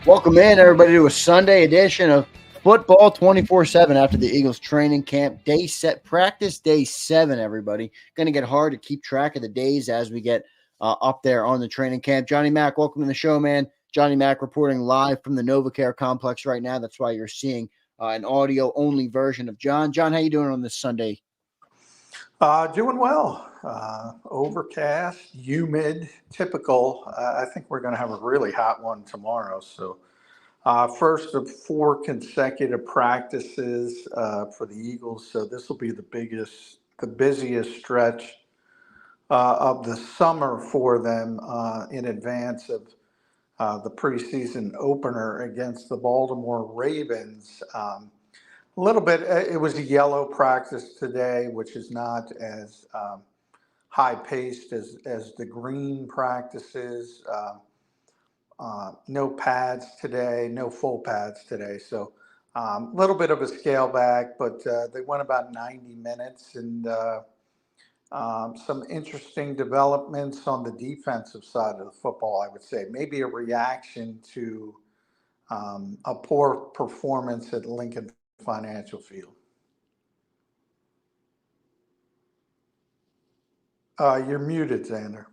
Welcome in, everybody, to a Sunday edition of Football 24/7 after the Eagles training camp. Practice day 7, everybody. Going to get hard to keep track of the days as we get up there on the training camp. Johnny Mack, welcome to the show, man. Johnny Mack reporting live from the NovaCare complex right now. That's why you're seeing an audio-only version of John. John, how you doing on this Sunday? Doing well. Overcast, humid, typical. I think we're going to have a really hot one tomorrow. So, first of 4 consecutive practices for the Eagles. So this will be the busiest stretch of the summer for them in advance of the preseason opener against the Baltimore Ravens. A little bit, it was a yellow practice today, which is not as high paced as the green practices. No pads today, no full pads today. So a little bit of a scale back, but they went about 90 minutes and some interesting developments on the defensive side of the football, I would say. Maybe a reaction to a poor performance at Lincoln Financial Field. You're muted, Zander.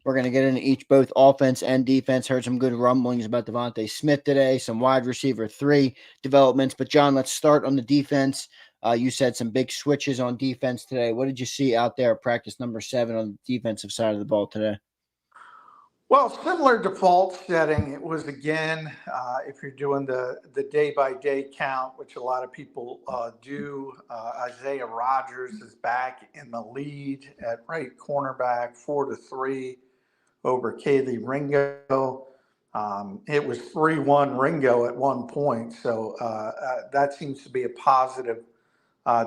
We're going to get into both offense and defense. Heard some good rumblings about Devontae Smith today, some wide receiver 3 developments. But, John, let's start on the defense. You said some big switches on defense today. What did you see out there at practice number 7 on the defensive side of the ball today? Well, similar default setting. It was, again, if you're doing the day-by-day count, which a lot of people do, Isaiah Rodgers is back in the lead at right cornerback, 4-3 over Kaylee Ringo. It was 3-1 Ringo at one point. So that seems to be a positive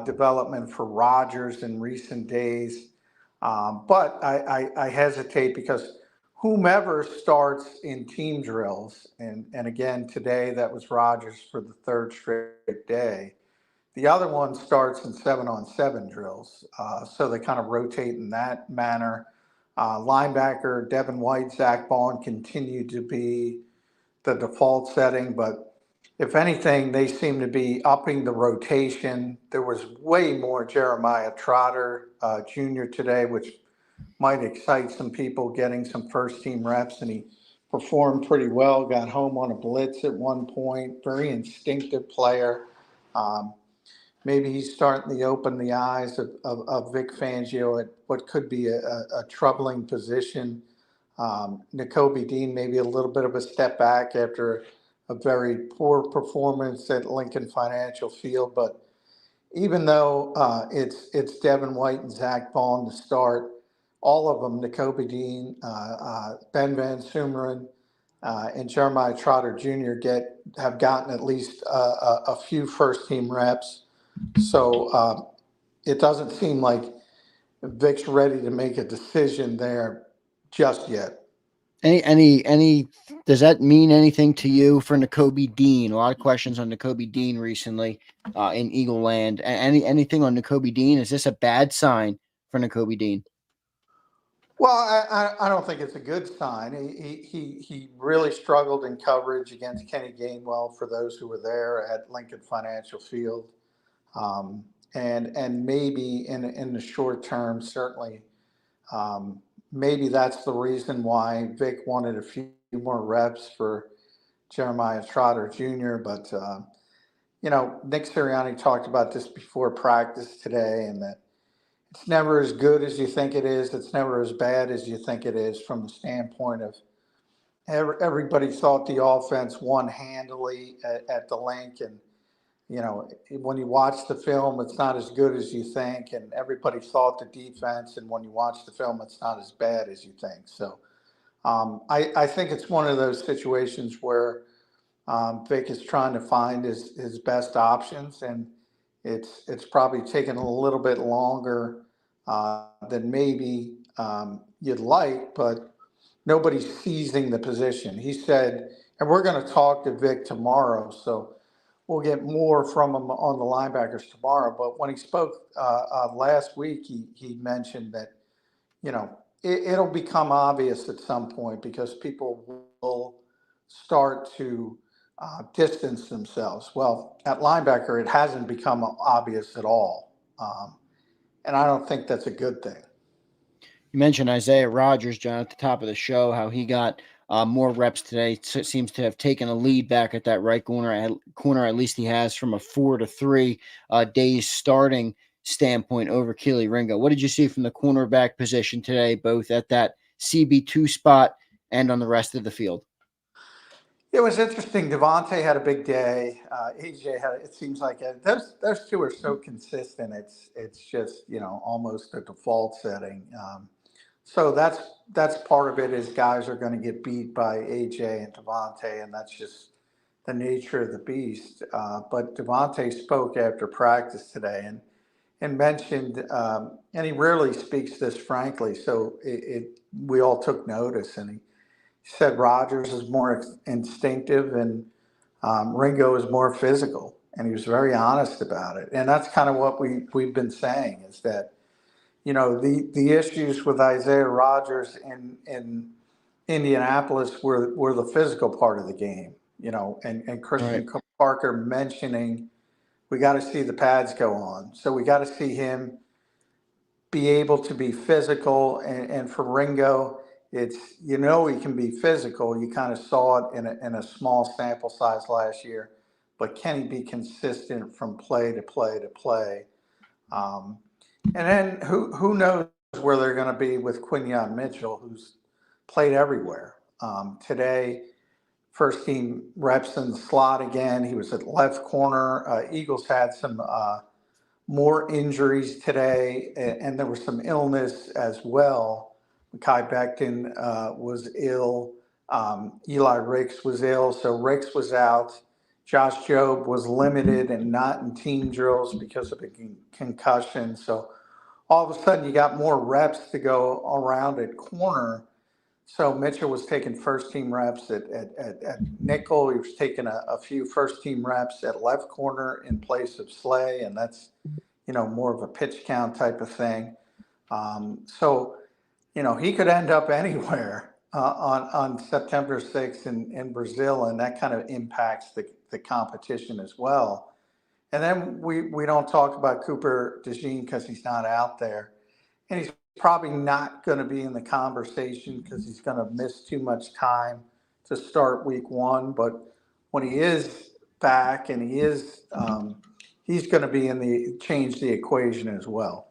development for Rodgers in recent days. But I hesitate because whomever starts in team drills, and again, today that was Rodgers for the 3rd straight day. The other one starts in 7-on-7 drills. So they kind of rotate in that manner. Linebacker, Devin White, Zach Bond continue to be the default setting, but if anything, they seem to be upping the rotation. There was way more Jeremiah Trotter Jr. today, which might excite some people getting some first-team reps, and he performed pretty well, got home on a blitz at one point, very instinctive player. Maybe he's starting to open the eyes of Vic Fangio at what could be a troubling position. Nakobe Dean, maybe a little bit of a step back after a very poor performance at Lincoln Financial Field. But even though it's Devin White and Zach Bond to start, all of them, Nakobe Dean, Ben Van Sumeren, and Jeremiah Trotter Jr. have gotten at least a few first-team reps. So it doesn't seem like Vic's ready to make a decision there just yet. Any does that mean anything to you for Nakobe Dean? A lot of questions on Nakobe Dean recently in Eagle Land. Anything on Nakobe Dean? Is this a bad sign for Nakobe Dean? Well, I don't think it's a good sign. He really struggled in coverage against Kenny Gainwell, for those who were there at Lincoln Financial Field. And maybe in the short term, certainly, maybe that's the reason why Vic wanted a few more reps for Jeremiah Trotter Jr. But, Nick Sirianni talked about this before practice today, and that it's never as good as you think it is. It's never as bad as you think it is, from the standpoint of everybody thought the offense won handily at the link. And, when you watch the film, it's not as good as you think. And everybody thought the defense, and when you watch the film, it's not as bad as you think. So I think it's one of those situations where Vic is trying to find his best options, and it's probably taken a little bit longer than maybe you'd like, but nobody's seizing the position. He said, and we're going to talk to Vic tomorrow, so we'll get more from him on the linebackers tomorrow. But when he spoke last week, he mentioned that, it'll become obvious at some point, because people will start to distance themselves. Well, at linebacker, it hasn't become obvious at all. And I don't think that's a good thing. You mentioned Isaiah Rodgers, John, at the top of the show, how he got more reps today. Seems to have taken a lead back at that right corner. At least he has from a 4 to 3 days starting standpoint over Keely Ringo. What did you see from the cornerback position today, both at that CB2 spot and on the rest of the field? It was interesting. Devontae had a big day. AJ had. It seems like those two are so consistent. It's just almost a default setting. So that's part of it. Is guys are going to get beat by AJ and Devontae, and that's just the nature of the beast. But Devontae spoke after practice today and mentioned, and he rarely speaks this frankly. So we all took notice, and he said Rogers is more instinctive and Ringo is more physical, and he was very honest about it. And that's kind of what we've been saying, is that the issues with Isaiah Rogers in Indianapolis were the physical part of the game. And Christian Right. Parker mentioning we got to see the pads go on, so we got to see him be able to be physical. And for Ringo, it's he can be physical. You kind of saw it in a small sample size last year, but can he be consistent from play to play to play? And then who knows where they're going to be with Quinyon Mitchell, who's played everywhere. Today, first team reps in the slot again. He was at left corner. Eagles had some more injuries today, and there was some illness as well. Mekhi Becton was ill. Eli Ricks was ill, so Ricks was out. Josh Jobe was limited and not in team drills because of a concussion. So all of a sudden, you got more reps to go around at corner. So Mitchell was taking first team reps at nickel. He was taking a few first team reps at left corner in place of Slay, and that's more of a pitch count type of thing. So he could end up anywhere on September 6th in Brazil, and that kind of impacts the competition as well. And then we don't talk about Cooper DeJean because he's not out there, and he's probably not going to be in the conversation because he's going to miss too much time to start week 1. But when he is back, and he's going to be change the equation as well.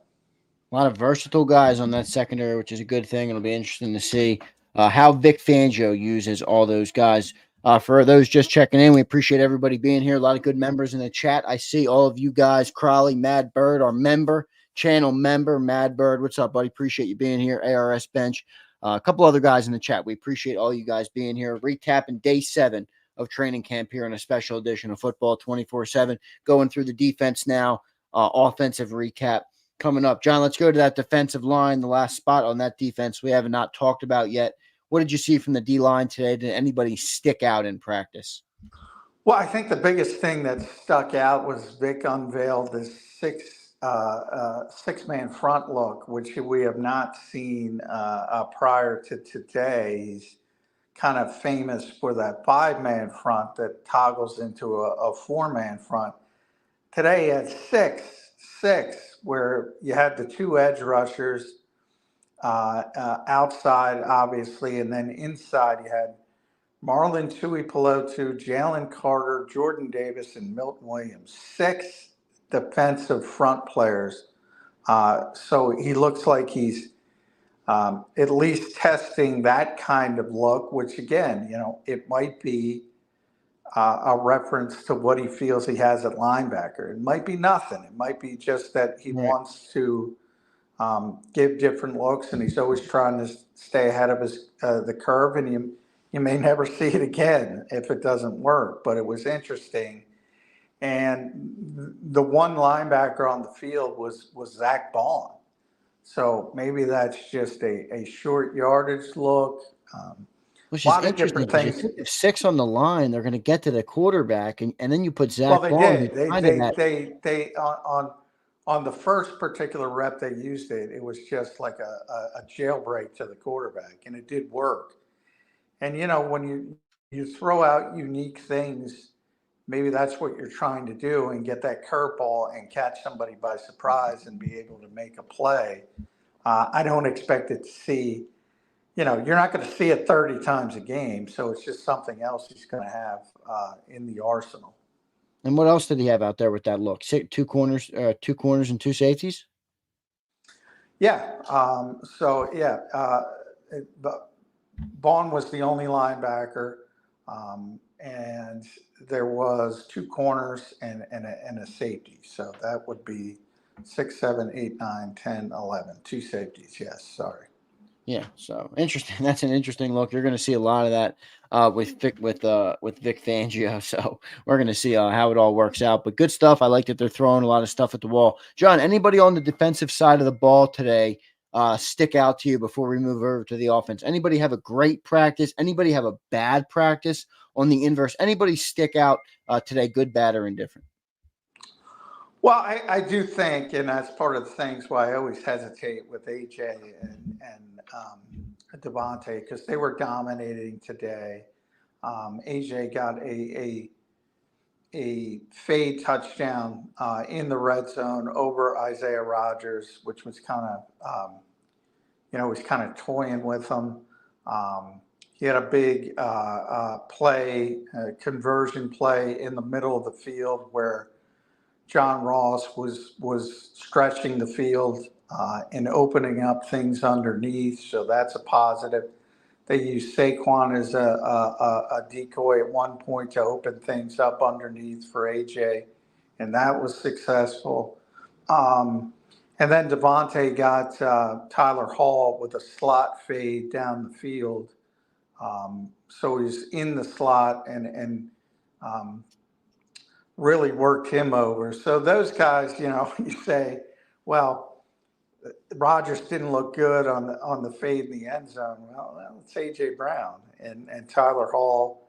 A lot of versatile guys on that secondary, which is a good thing. It'll be interesting to see how Vic Fangio uses all those guys. For those just checking in, we appreciate everybody being here. A lot of good members in the chat. I see all of you guys. Crowley, Mad Bird, our channel member, Mad Bird. What's up, buddy? Appreciate you being here. ARS Bench. A couple other guys in the chat. We appreciate all you guys being here. Recapping day 7 of training camp here in a special edition of Football 24/7. Going through the defense now, offensive recap coming up. John, let's go to that defensive line, the last spot on that defense we have not talked about yet. What did you see from the D-line today? Did anybody stick out in practice? Well, I think the biggest thing that stuck out was Vic unveiled this six-man front look, which we have not seen prior to today. He's kind of famous for that 5-man front that toggles into a 4-man front. Today he had six, where you had the 2 edge rushers outside, obviously, and then inside you had Marlon Tuipulotu, Jalen Carter, Jordan Davis, and Milton Williams. 6 defensive front players. So he looks like he's at least testing that kind of look, which again, it might be a reference to what he feels he has at linebacker. It might be nothing. It might be just that he wants to give different looks, and he's always trying to stay ahead of the curve, and you may never see it again if it doesn't work. But it was interesting. And the one linebacker on the field was Zach Bond. So maybe that's just a short yardage look. Which A is lot of interesting different because you things. think if 6 on the line, they're going to get to the quarterback, and then you put Well, Zach they Bond. did. They on the first particular rep they used it. It was just like a jailbreak to the quarterback, and it did work. And when you throw out unique things, maybe that's what you're trying to do and get that curveball and catch somebody by surprise and be able to make a play. I don't expect it to see, you're not going to see it 30 times a game. So it's just something else he's going to have in the arsenal. And what else did he have out there with that look? Two corners and two safeties. Yeah. But Vaughn was the only linebacker, and there was two corners and a safety. So that would be 6, 7, 8, 9, 10, 11. Two safeties. Yes. Sorry. Yeah, so interesting. That's an interesting look. You're going to see a lot of that with Vic Fangio. So we're going to see how it all works out. But good stuff. I like that they're throwing a lot of stuff at the wall. John, anybody on the defensive side of the ball today stick out to you before we move over to the offense? Anybody have a great practice? Anybody have a bad practice? On the inverse, anybody stick out today? Good, bad, or indifferent? Well, I do think, and that's part of the things why I always hesitate with AJ and Devontae, because they were dominating today. AJ got a fade touchdown in the red zone over Isaiah Rodgers, which was kind of, was kind of toying with him. He had a big conversion play in the middle of the field where John Ross was stretching the field and opening up things underneath, so that's a positive. They used Saquon as a decoy at one point to open things up underneath for AJ, and that was successful. And then Devontae got Tyler Hall with a slot fade down the field. So he's in the slot and really worked him over. So those guys, you say, well, Rodgers didn't look good on the fade in the end zone. Well, it's AJ Brown and Tyler Hall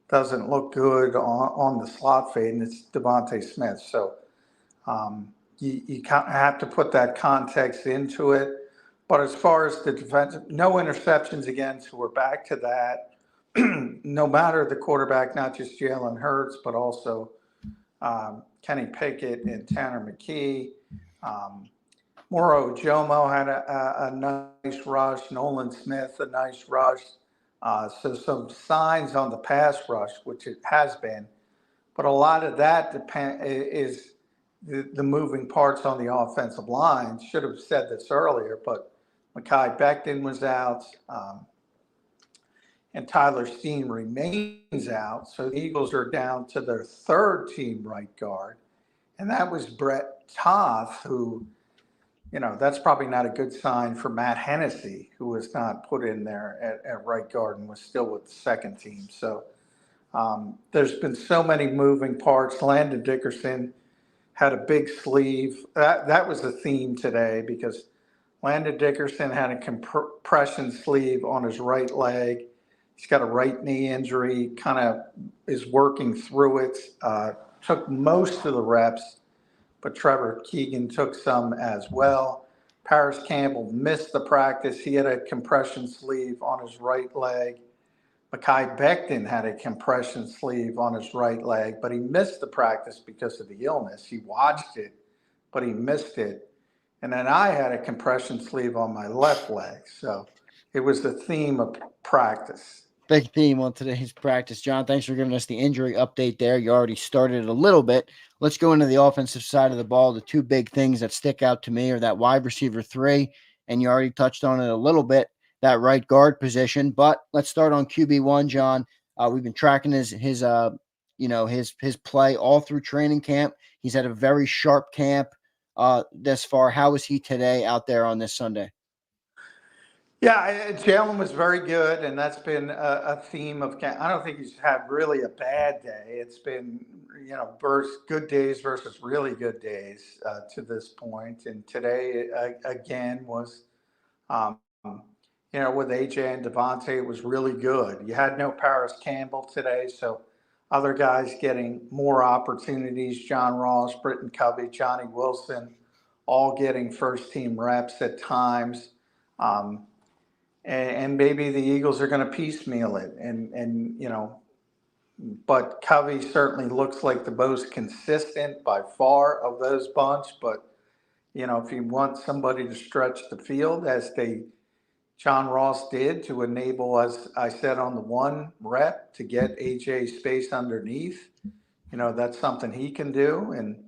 doesn't look good on the slot fade, and it's Devontae Smith. So you have to put that context into it. But as far as the defense, no interceptions again, so we're back to that. No matter the quarterback, not just Jalen Hurts, but also Kenny Pickett and Tanner McKee. Moro Jomo had a nice rush. Nolan Smith, a nice rush. So some signs on the pass rush, which it has been. But a lot of that is the moving parts on the offensive line. Should have said this earlier, but Mekhi Becton was out. And Tyler Steen remains out. So the Eagles are down to their third team right guard. And that was Brett Toth, who, that's probably not a good sign for Matt Hennessy, who was not put in there at right guard and was still with the second team. So there's been so many moving parts. Landon Dickerson had a big sleeve. That was the theme today because Landon Dickerson had a compression sleeve on his right leg. He's got a right knee injury, kind of is working through it. Took most of the reps, but Trevor Keegan took some as well. Paris Campbell missed the practice. He had a compression sleeve on his right leg. Mekhi Becton had a compression sleeve on his right leg, but he missed the practice because of the illness. He watched it, but he missed it. And then I had a compression sleeve on my left leg. So it was the theme of practice. Big theme on today's practice. John, thanks for giving us the injury update there. You already started a little bit. Let's go into the offensive side of the ball. The two big things that stick out to me are that wide receiver 3, and you already touched on it a little bit, that right guard position. But let's start on QB1, John. We've been tracking his play all through training camp. He's had a very sharp camp thus far. How was he today out there on this Sunday? Yeah, Jalen was very good, and that's been a theme of camp. I don't think he's had really a bad day. It's been, good days versus really good days to this point. And today, again, was, with AJ and Devontae, it was really good. You had no Paris Campbell today, so other guys getting more opportunities. John Ross, Britton Covey, Johnny Wilson, all getting first-team reps at times. and maybe the Eagles are going to piecemeal it. But Covey certainly looks like the most consistent by far of those bunch. But, if you want somebody to stretch the field as John Ross did to enable, as I said, on the one rep to get AJ space underneath, that's something he can do. And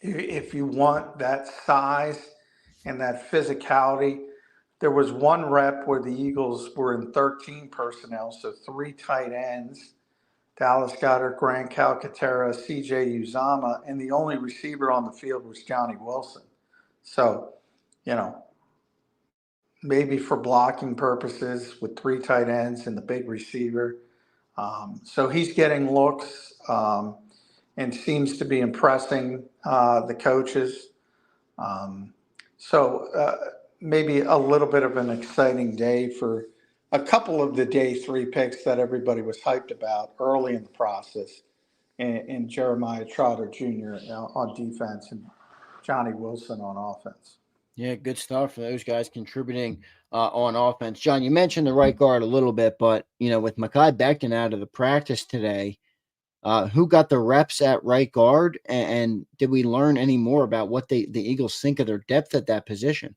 if you want that size and that physicality, there was one rep where the Eagles were in 13 personnel, so 3 tight ends, Dallas Goedert, Grant Calcaterra, CJ Uzama, and the only receiver on the field was Johnny Wilson. So, maybe for blocking purposes with 3 tight ends and the big receiver. So he's getting looks and seems to be impressing the coaches. So maybe a little bit of an exciting day for a couple of the day 3 picks that everybody was hyped about early in the process, and Jeremiah Trotter Jr. on defense and Johnny Wilson on offense. Yeah, good stuff for those guys contributing on offense. John, you mentioned the right guard a little bit, but, with Mekhi Becton out of the practice today, who got the reps at right guard, and did we learn any more about what the Eagles think of their depth at that position?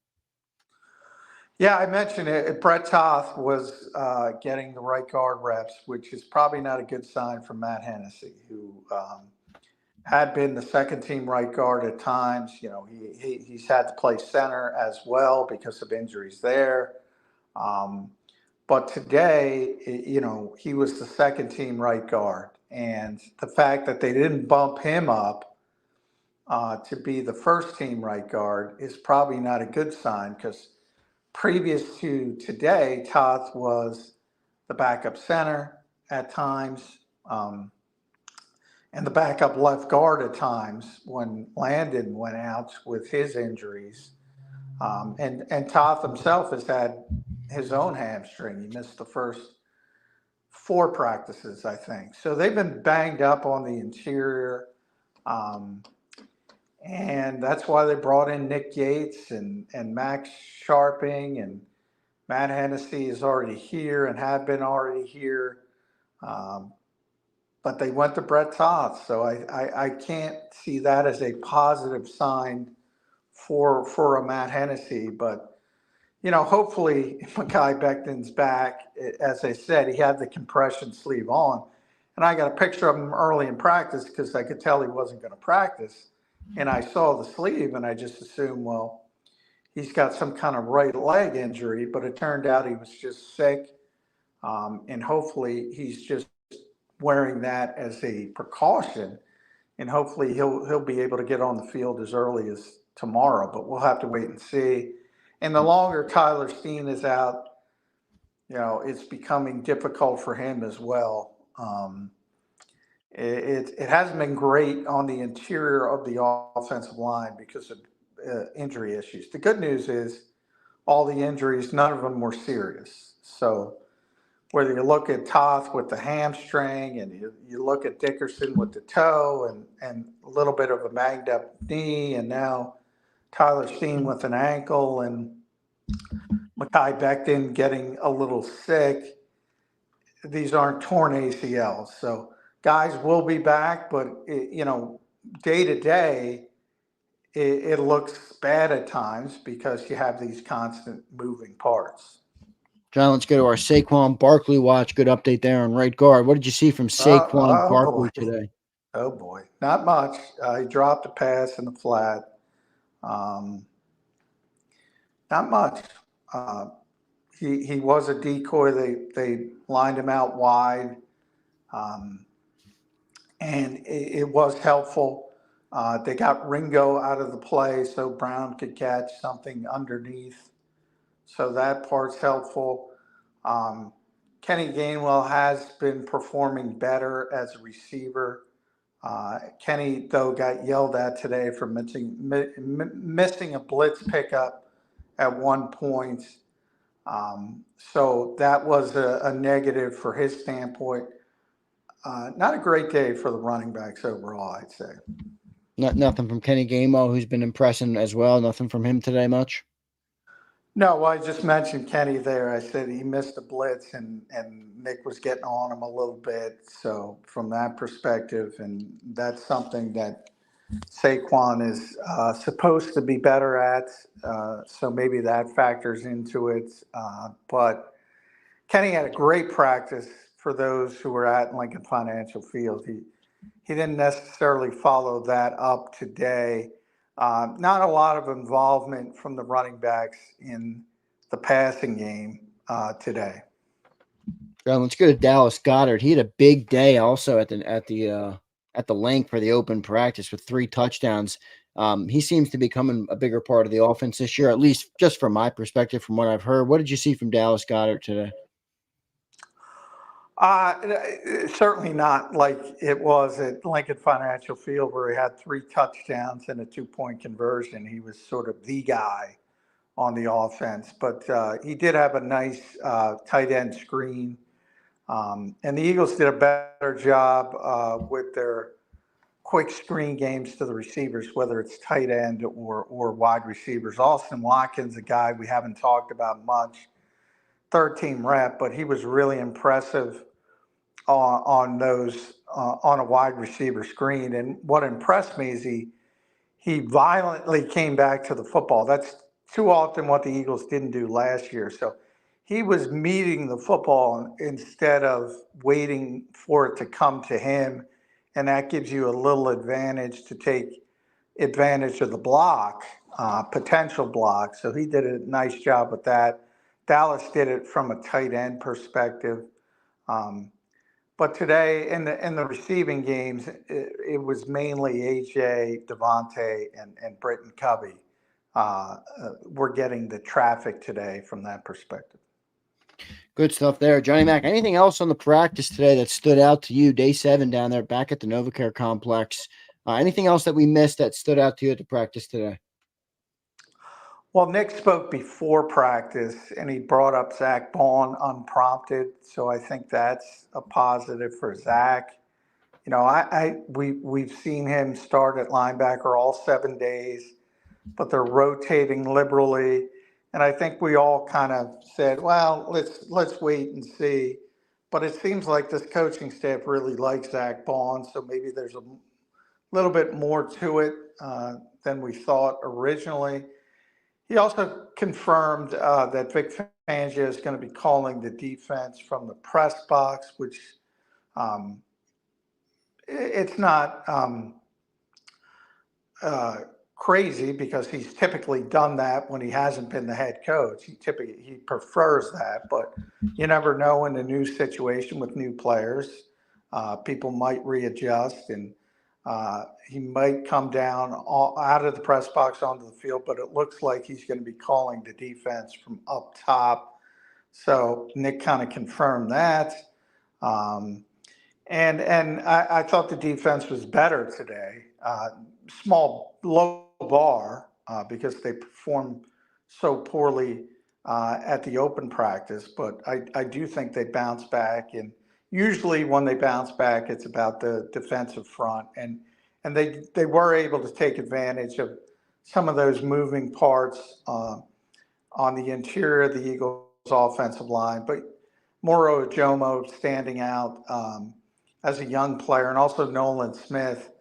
Yeah, I mentioned it. Brett Toth was getting the right guard reps, which is probably not a good sign for Matt Hennessy, who had been the second team right guard at times. He's had to play center as well because of injuries there. But today, he was the second team right guard. And the fact that they didn't bump him up to be the first team right guard is probably not a good sign, because previous to today, Toth was the backup center at times. And the backup left guard at times when Landon went out with his injuries. And Toth himself has had his own hamstring. He missed the first 4 practices, I think. So they've been banged up on the interior. And that's why they brought in Nick Yates and Max Sharping, and Matt Hennessy is already here and had been already here. But they went to Brett Toth. So I can't see that as a positive sign for a Matt Hennessy. But, hopefully Mekhi Becton's back. As I said, he had the compression sleeve on. And I got a picture of him early in practice because I could tell he wasn't going to practice. And I saw the sleeve and I just assumed, well, he's got some kind of right leg injury. But it turned out he was just sick. And hopefully he's just wearing that as a precaution, and hopefully he'll be able to get on the field as early as tomorrow, but we'll have to wait and see. And the longer Tyler Steen is out, it's becoming difficult for him as well. It hasn't been great on the interior of the offensive line because of injury issues. The good news is all the injuries, none of them were serious. So whether you look at Toth with the hamstring, and you look at Dickerson with the toe and a little bit of a banged up knee, and now Tyler Steen with an ankle, and Mekhi Becton getting a little sick, these aren't torn ACLs. So guys will be back, but day to day, it looks bad at times because you have these constant moving parts. John, let's go to our Saquon Barkley watch. Good update there on right guard. What did you see from Saquon Barkley today? Oh, boy. Not much. He dropped a pass in the flat. Not much. He was a decoy. They lined him out wide. And it was helpful. They got Ringo out of the play so Brown could catch something underneath. So that part's helpful. Kenny Gainwell has been performing better as a receiver. Kenny, though, got yelled at today for missing a blitz pickup at one point. So that was a negative for his standpoint. Not a great day for the running backs overall, I'd say. Nothing from Kenny Gainwell, who's been impressing as well. Nothing from him today much. No, well, I just mentioned Kenny there. I said he missed a blitz, and Nick was getting on him a little bit. So from that perspective, and that's something that Saquon is supposed to be better at. So maybe that factors into it. But Kenny had a great practice for those who were at Lincoln Financial Field. He didn't necessarily follow that up today. Not a lot of involvement from the running backs in the passing game today. Let's go to Dallas Goedert. He had a big day also at the link for the open practice with 3 touchdowns. He seems to be becoming a bigger part of the offense this year, at least just from my perspective, from what I've heard. What did you see from Dallas Goedert today? Certainly not like it was at Lincoln Financial Field where he had 3 touchdowns and a 2-point conversion. He was sort of the guy on the offense, but he did have a nice tight end screen. And the Eagles did a better job with their quick screen games to the receivers, whether it's tight end or wide receivers. Austin Watkins, a guy we haven't talked about much, 13 rep, but he was really impressive on those on a wide receiver screen. And what impressed me is he violently came back to the football. That's too often what the Eagles didn't do last year. So he was meeting the football instead of waiting for it to come to him. And that gives you a little advantage to take advantage of the block, potential block. So he did a nice job with that. Dallas did it from a tight end perspective. But today in the receiving games, it was mainly AJ, Devontae, and Britton Covey. We're getting the traffic today from that perspective. Good stuff there. Johnny Mac, anything else on the practice today that stood out to you? Day 7 down there back at the NovaCare complex. Anything else that we missed that stood out to you at the practice today? Well, Nick spoke before practice, and he brought up Zach Bond unprompted. So I think that's a positive for Zach. You know, we've seen him start at linebacker all 7 days, but they're rotating liberally. And I think we all kind of said, well, let's wait and see. But it seems like this coaching staff really likes Zach Bond, so maybe there's a little bit more to it than we thought originally. He also confirmed that Vic Fangio is going to be calling the defense from the press box, which it's not crazy because he's typically done that when he hasn't been the head coach. He prefers that, but you never know in a new situation with new players. People might readjust, and he might come down out of the press box onto the field, but it looks like he's going to be calling the defense from up top. So Nick kind of confirmed that. And I thought the defense was better today. Low bar because they performed so poorly at the open practice, but I do think they bounce back. And usually when they bounce back, it's about the defensive front. And they were able to take advantage of some of those moving parts on the interior of the Eagles offensive line. But Moro Ajomo standing out as a young player, and also Nolan Smith.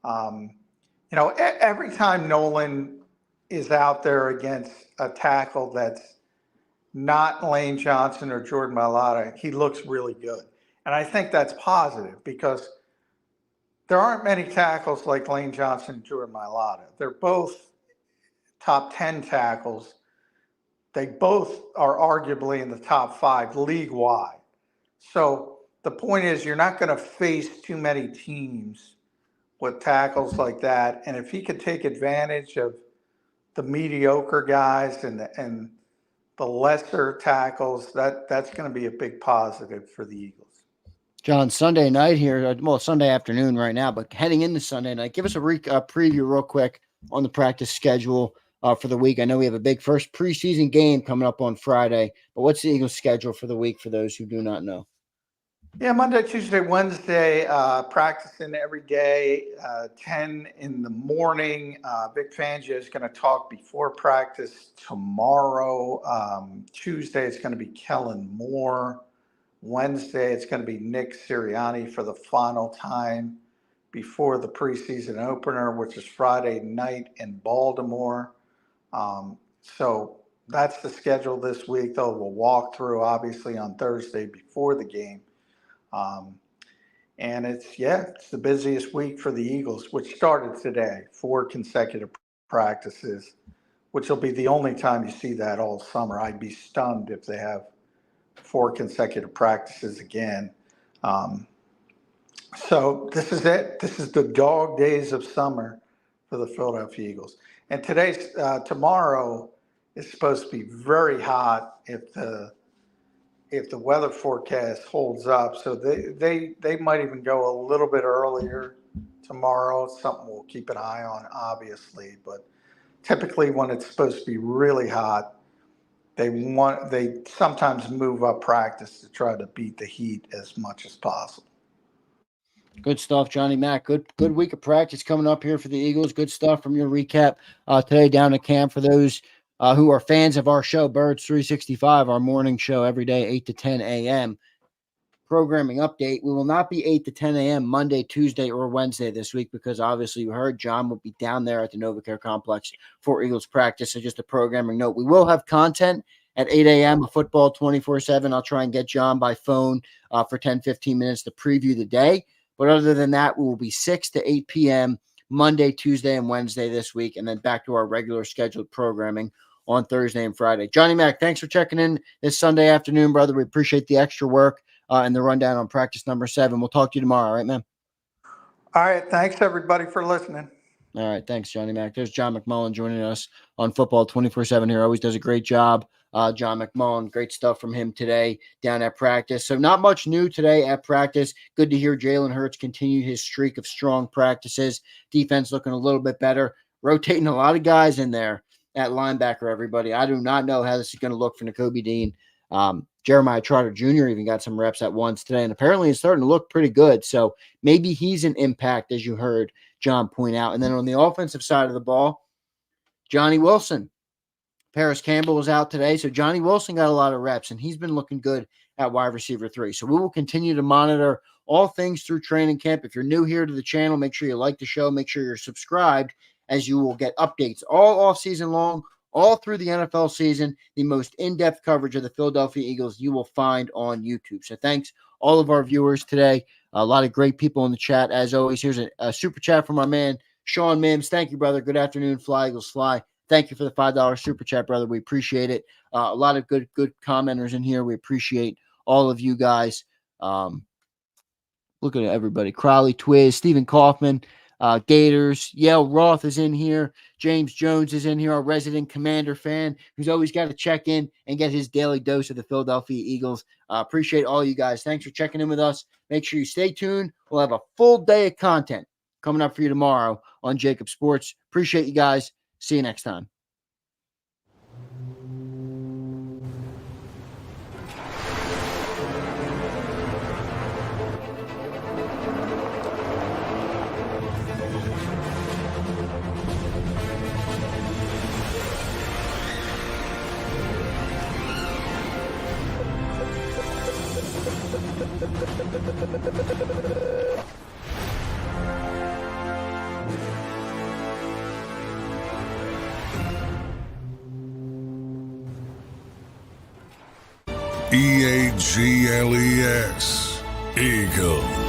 You know, every time Nolan is out there against a tackle that's not Lane Johnson or Jordan Mailata, he looks really good. And I think that's positive because there aren't many tackles like Lane Johnson and Jordan Mailata. They're both top 10 tackles. They both are arguably in the top 5 league-wide. So the point is you're not going to face too many teams with tackles like that. And if he could take advantage of the mediocre guys and the lesser tackles, that's going to be a big positive for the Eagles. John, Sunday night here, well, Sunday afternoon right now, but heading into Sunday night, give us a preview real quick on the practice schedule for the week. I know we have a big first preseason game coming up on Friday, but what's the Eagles schedule for the week for those who do not know? Yeah, Monday, Tuesday, Wednesday, practicing every day, 10 in the morning. Vic Fangio is going to talk before practice tomorrow. Tuesday, it's going to be Kellen Moore. Wednesday, it's going to be Nick Sirianni for the final time before the preseason opener, which is Friday night in Baltimore. So that's the schedule this week, though. We'll walk through, obviously, on Thursday before the game. And it's the busiest week for the Eagles, which started today, 4 consecutive practices, which will be the only time you see that all summer. I'd be stunned if they have 4 consecutive practices again. So this is it. This is the dog days of summer for the Philadelphia Eagles. And tomorrow is supposed to be very hot if the weather forecast holds up. So they might even go a little bit earlier tomorrow. Something we'll keep an eye on, obviously. But typically when it's supposed to be really hot, they sometimes move up practice to try to beat the heat as much as possible. Good stuff, Johnny Mac. Good week of practice coming up here for the Eagles. Good stuff from your recap today down at camp. For those who are fans of our show, Birds 365, our morning show every day, 8 to 10 a.m. Programming update. We will not be 8 to 10 a.m. Monday, Tuesday, or Wednesday this week because obviously you heard John will be down there at the NovaCare Complex for Eagles practice. So just a programming note. We will have content at 8 a.m. of football 24/7. I'll try and get John by phone for 10, 15 minutes to preview the day. But other than that, we will be 6 to 8 p.m. Monday, Tuesday, and Wednesday this week, and then back to our regular scheduled programming on Thursday and Friday. Johnny Mac, thanks for checking in this Sunday afternoon, brother. We appreciate the extra work and the rundown on practice number 7. We'll talk to you tomorrow, all right, man? All right. Thanks, everybody, for listening. All right. Thanks, Johnny Mac. There's John McMullen joining us on Football 24/7 here. Always does a great job. John McMullen, great stuff from him today down at practice. So not much new today at practice. Good to hear Jalen Hurts continue his streak of strong practices. Defense looking a little bit better. Rotating a lot of guys in there at linebacker, everybody. I do not know how this is going to look for Nakobe Dean. Jeremiah Trotter Jr. even got some reps at once today, and apparently it's starting to look pretty good. So maybe he's an impact, as you heard John point out. And then on the offensive side of the ball, Johnny Wilson. Paris Campbell was out today, so Johnny Wilson got a lot of reps, and he's been looking good at wide receiver 3. So we will continue to monitor all things through training camp. If you're new here to the channel, make sure you like the show. Make sure you're subscribed, as you will get updates all off season long, all through the NFL season. The most in-depth coverage of the Philadelphia Eagles you will find on YouTube. So thanks all of our viewers today. A lot of great people in the chat. As always, here's a super chat from our man, Sean Mims. Thank you, brother. Good afternoon. Fly, Eagles, fly. Thank you for the $5 super chat, brother. We appreciate it. A lot of good commenters in here. We appreciate all of you guys. Look at everybody. Crowley, Twiz, Stephen Kaufman, Gators. Yale Roth is in here. James Jones is in here, our resident Commander fan who's always got to check in and get his daily dose of the Philadelphia Eagles. Appreciate all you guys. Thanks for checking in with us. Make sure you stay tuned. We'll have a full day of content coming up for you tomorrow on JAKIB Sports. Appreciate you guys. See you next time. EAGLES, Eagles.